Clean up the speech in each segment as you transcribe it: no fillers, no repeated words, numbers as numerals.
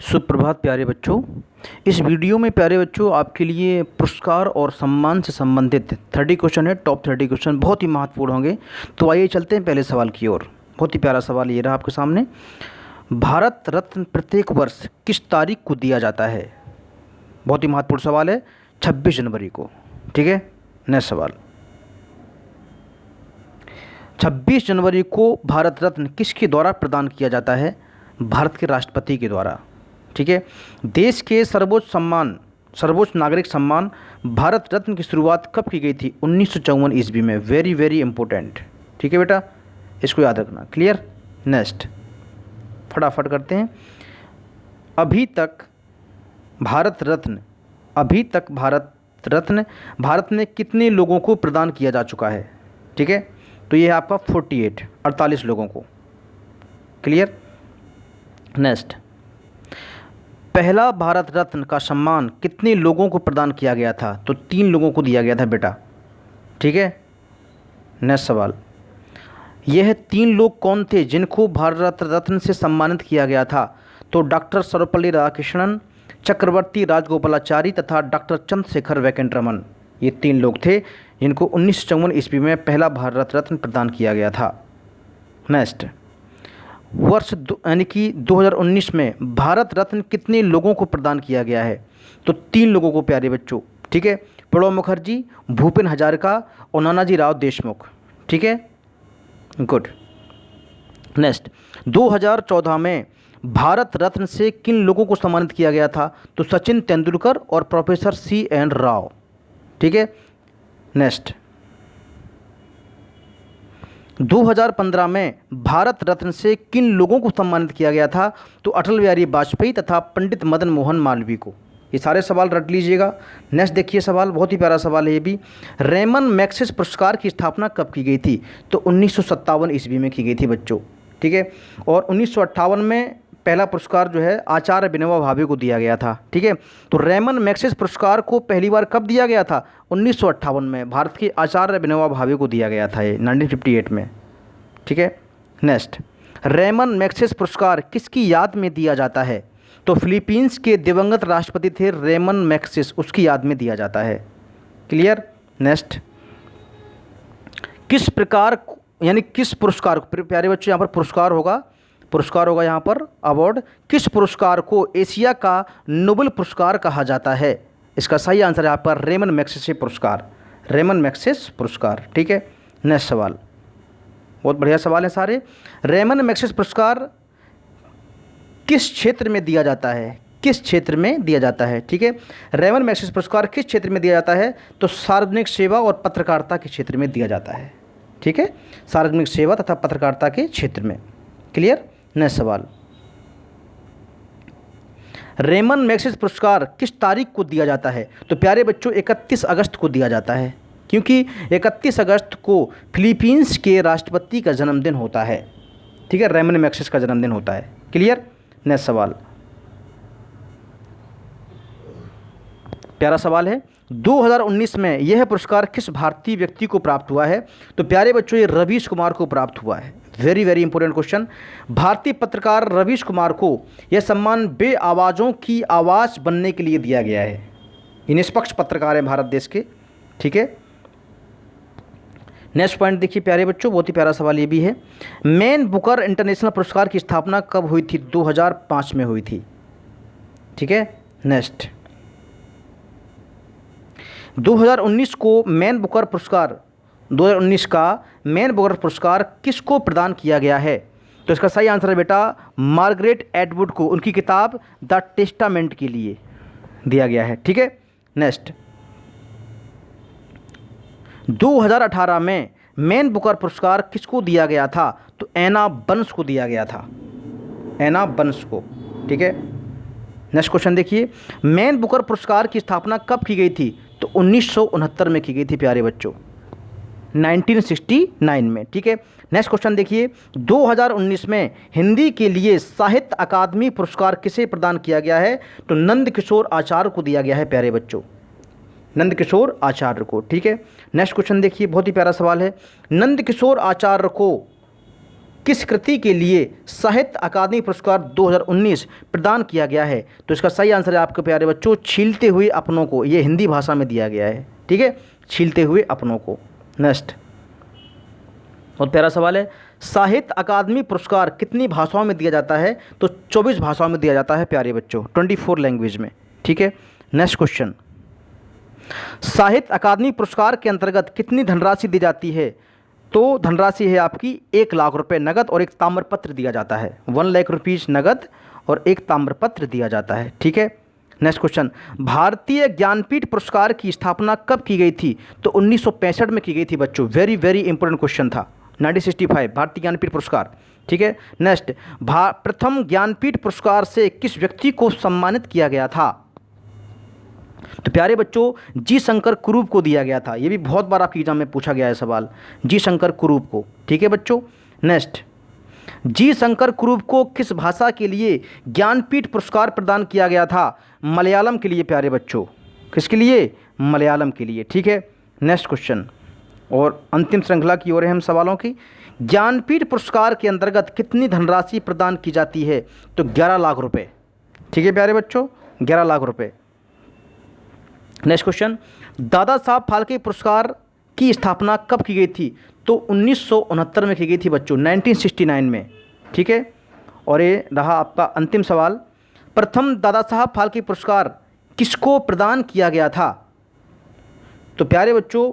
सुप्रभात प्यारे बच्चों। इस वीडियो में प्यारे बच्चों आपके लिए पुरस्कार और सम्मान से संबंधित 30 क्वेश्चन है। टॉप 30 क्वेश्चन बहुत ही महत्वपूर्ण होंगे। तो आइए चलते हैं पहले सवाल की ओर। बहुत ही प्यारा सवाल ये रहा आपके सामने। भारत रत्न प्रत्येक वर्ष किस तारीख को दिया जाता है? बहुत ही महत्वपूर्ण सवाल है। 26 जनवरी को। ठीक है, नेक्स्ट सवाल। 26 जनवरी को भारत रत्न किसके द्वारा प्रदान किया जाता है? भारत के राष्ट्रपति के द्वारा। ठीक है। देश के सर्वोच्च नागरिक सम्मान भारत रत्न की शुरुआत कब की गई थी? 1954 ईस्वी में। Very very important. ठीक है बेटा, इसको याद रखना। क्लियर। नेक्स्ट फटाफट करते हैं। अभी तक भारत रत्न भारत में कितने लोगों को प्रदान किया जा चुका है? ठीक है, तो ये है आपका 48 लोगों को। क्लियर। नेक्स्ट, पहला भारत रत्न का सम्मान कितने लोगों को प्रदान किया गया था? तो 3 लोगों को दिया गया था बेटा। ठीक है। नेक्स्ट सवाल, यह 3 लोग कौन थे जिनको भारत रत्न से सम्मानित किया गया था? तो डॉक्टर सर्वपल्ली राधाकृष्णन, चक्रवर्ती राजगोपालाचारी तथा डॉक्टर चंद्रशेखर वेंकटरमन। ये 3 लोग थे जिनको 1954 ईस्वी में पहला भारत रत्न प्रदान किया गया था। नेक्स्ट, वर्ष यानी कि 2019 में भारत रत्न कितने लोगों को प्रदान किया गया है? तो 3 लोगों को प्यारे बच्चों। ठीक है, प्रणब मुखर्जी, भूपेन हजारिका और नानाजी राव देशमुख। ठीक है, गुड। नेक्स्ट, 2014 में भारत रत्न से किन लोगों को सम्मानित किया गया था? तो सचिन तेंदुलकर और प्रोफेसर CN राव। ठीक है। नेक्स्ट, 2015 में भारत रत्न से किन लोगों को सम्मानित किया गया था? तो अटल बिहारी वाजपेयी तथा पंडित मदन मोहन मालवीय को। ये सारे सवाल रट लीजिएगा। नेक्स्ट देखिए सवाल, बहुत ही प्यारा सवाल है ये भी। रेमन मैग्सेसे पुरस्कार की स्थापना कब की गई थी? तो 1957 ईस्वी में की गई थी बच्चों। ठीक है। और 1958 में पहला पुरस्कार जो है आचार्य विनोबा भावे को दिया गया था। ठीक है। तो रेमन मैग्सेसे पुरस्कार को पहली बार कब दिया गया था? 1958 में भारत के आचार्य विनोबा भावे को दिया गया था, ये 1958 में। ठीक है। नेक्स्ट, रेमन मैग्सेसे पुरस्कार किसकी याद में दिया जाता है? तो फिलीपींस के दिवंगत राष्ट्रपति थे रेमन मैग्सेसे, उसकी याद में दिया जाता है। क्लियर। नेक्स्ट, किस प्रकार यानी किस पुरस्कार को, प्यारे बच्चों यहाँ पर पुरस्कार होगा यहाँ पर अवार्ड। किस पुरस्कार को एशिया का नोबेल पुरस्कार कहा जाता है? इसका सही आंसर है यहाँ पर रेमन मैग्सेसे पुरस्कार। ठीक है। नेक्स्ट सवाल, बहुत बढ़िया सवाल है सारे। रेमन मैग्सेसे पुरस्कार किस क्षेत्र में दिया जाता है? ठीक है। रेमन मैग्सेसे पुरस्कार किस क्षेत्र में दिया जाता है? तो सार्वजनिक सेवा और पत्रकारिता के क्षेत्र में दिया जाता है। ठीक है, सार्वजनिक सेवा तथा पत्रकारिता के क्षेत्र में। क्लियर। नेक्स्ट सवाल, रेमन मैग्सेसे पुरस्कार किस तारीख को दिया जाता है? तो प्यारे बच्चों 31 अगस्त को दिया जाता है, क्योंकि 31 अगस्त को फिलीपींस के राष्ट्रपति का जन्मदिन होता है। ठीक है, रेमन मैग्सेसे का जन्मदिन होता है। क्लियर। नेक्स्ट सवाल, प्यारा सवाल है। 2019 में यह पुरस्कार किस भारतीय व्यक्ति को प्राप्त हुआ है? तो प्यारे बच्चों ये रवीश कुमार को प्राप्त हुआ है। Very very important question. भारतीय पत्रकार रवीश कुमार को यह सम्मान बे आवाज़ों की आवाज़ बनने के लिए दिया गया है। ये निष्पक्ष पत्रकार हैं भारत देश के। ठीक है। नेक्स्ट पॉइंट देखिए प्यारे बच्चों, बहुत ही प्यारा सवाल ये भी है। मैन बुकर इंटरनेशनल पुरस्कार की स्थापना कब हुई थी? 2005 में हुई थी। ठीक है। नेक्स्ट, 2019 का मैन बुकर पुरस्कार किसको प्रदान किया गया है? तो इसका सही आंसर है बेटा मार्गरेट एटवुड को, उनकी किताब द टेस्टामेंट के लिए दिया गया है। ठीक है। नेक्स्ट, 2018 में मैन बुकर पुरस्कार किसको दिया गया था? तो एना बर्न्स को दिया गया था, एना बर्न्स को। ठीक है। नेक्स्ट क्वेश्चन देखिए, मैन बुकर पुरस्कार की स्थापना कब की गई थी? तो 1969 में की गई थी प्यारे बच्चों, 1969 में। ठीक है। नेक्स्ट क्वेश्चन देखिए, 2019 में हिंदी के लिए साहित्य अकादमी पुरस्कार किसे प्रदान किया गया है? तो नंद किशोर आचार्य को दिया गया है प्यारे बच्चों, नंद किशोर आचार्य को। ठीक है। नेक्स्ट क्वेश्चन देखिए, बहुत ही प्यारा सवाल है। नंद किशोर आचार्य को किस कृति के लिए साहित्य अकादमी पुरस्कार 2019 प्रदान किया गया है? तो इसका सही आंसर है आपके प्यारे बच्चों, छीलते हुए अपनों को। ये हिंदी भाषा में दिया गया है, ठीक है, छीलते हुए अपनों को। नेक्स्ट, बहुत प्यारा सवाल है, साहित्य अकादमी पुरस्कार कितनी भाषाओं में दिया जाता है? तो 24 भाषाओं में दिया जाता है प्यारे बच्चों, 24 लैंग्वेज में, ठीक है। नेक्स्ट क्वेश्चन, साहित्य अकादमी पुरस्कार के अंतर्गत कितनी धनराशि दी जाती है? तो धनराशि है आपकी 1 लाख रुपए नगद और एक ताम्रपत्र दिया जाता है। 1 लाख रुपीज़ नगद और एक ताम्रपत्र दिया जाता है, ठीक है। नेक्स्ट क्वेश्चन, भारतीय ज्ञानपीठ पुरस्कार की स्थापना कब की गई थी? तो 1965 में की गई थी बच्चों। वेरी वेरी इंपॉर्टेंट क्वेश्चन था। 1965 भारतीय ज्ञानपीठ पुरस्कार, ठीक है। नेक्स्ट, प्रथम ज्ञानपीठ पुरस्कार से किस व्यक्ति को सम्मानित किया गया था? तो प्यारे बच्चों, जी शंकर कुरूप को दिया गया था। ये भी बहुत बार आपकी एग्जाम में पूछा गया है सवाल, जी शंकर कुरूप को, ठीक है बच्चों। नेक्स्ट, जी शंकर कुरूप को किस भाषा के लिए ज्ञानपीठ पुरस्कार प्रदान किया गया था? मलयालम के लिए प्यारे बच्चों। किसके लिए? मलयालम के लिए, ठीक है। नेक्स्ट क्वेश्चन, और अंतिम श्रृंखला की ओर है हम सवालों की। ज्ञानपीठ पुरस्कार के अंतर्गत कितनी धनराशि प्रदान की जाती है? तो 11 लाख रुपए, ठीक है प्यारे बच्चों, 11 लाख रुपए। नेक्स्ट क्वेश्चन, दादा साहब फाल्के पुरस्कार की स्थापना कब की गई थी? तो 1969 में की गई थी बच्चों, 1969 में, ठीक है। और ये रहा आपका अंतिम सवाल, प्रथम दादा साहब फाल्के पुरस्कार किसको प्रदान किया गया था? तो प्यारे बच्चों,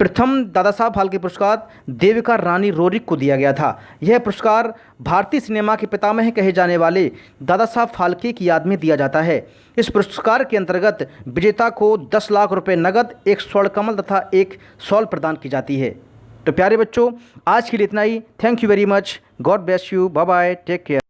प्रथम दादा साहब फाल्के पुरस्कार देविका रानी रोरिक को दिया गया था। यह पुरस्कार भारतीय सिनेमा के पितामह कहे जाने वाले दादा साहब फाल्के की याद में दिया जाता है। इस पुरस्कार के अंतर्गत विजेता को 10 लाख रुपए नगद, एक स्वर्ण कमल तथा एक शॉल प्रदान की जाती है। तो प्यारे बच्चों, आज के लिए इतना ही। Thank you very much, God bless you, bye bye, take care.